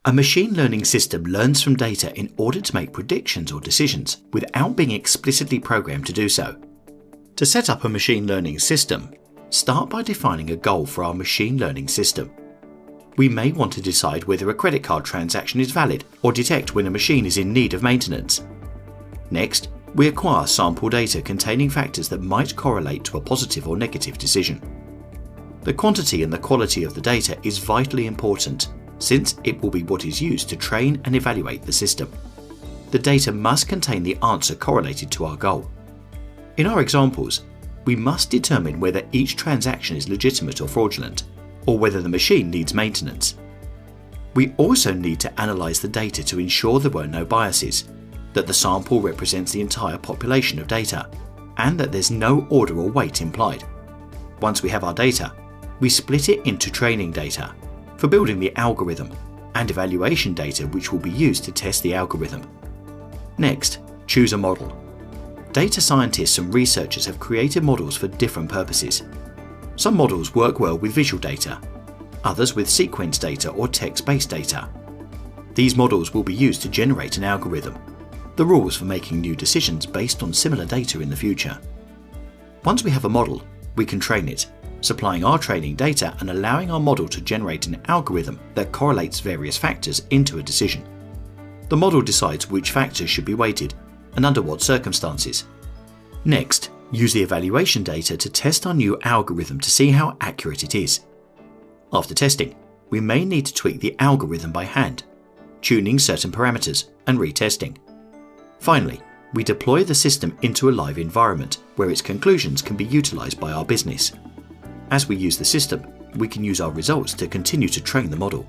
A machine learning system learns from data in order to make predictions or decisions without being explicitly programmed to do so. To set up a machine learning system, start by defining a goal for our machine learning system. We may want to decide whether a credit card transaction is valid or detect when a machine is in need of maintenance. Next, we acquire sample data containing factors that might correlate to a positive or negative decision. The quantity and the quality of the data is vitally important, since it will be what is used to train and evaluate the system. The data must contain the answer correlated to our goal. In our examples, we must determine whether each transaction is legitimate or fraudulent, or whether the machine needs maintenance. We also need to analyze the data to ensure there were no biases, that the sample represents the entire population of data, and that there's no order or weight implied. Once we have our data, we split it into training data, for building the algorithm, and evaluation data which will be used to test the algorithm. Next, choose a model. Data scientists and researchers have created models for different purposes. Some models work well with visual data, others with sequence data or text-based data. These models will be used to generate an algorithm, the rules for making new decisions based on similar data in the future. Once we have a model, we can train it, supplying our training data and allowing our model to generate an algorithm that correlates various factors into a decision. The model decides which factors should be weighted and under what circumstances. Next, use the evaluation data to test our new algorithm to see how accurate it is. After testing, we may need to tweak the algorithm by hand, tuning certain parameters and retesting. Finally, we deploy the system into a live environment where its conclusions can be utilized by our business. As we use the system, we can use our results to continue to train the model.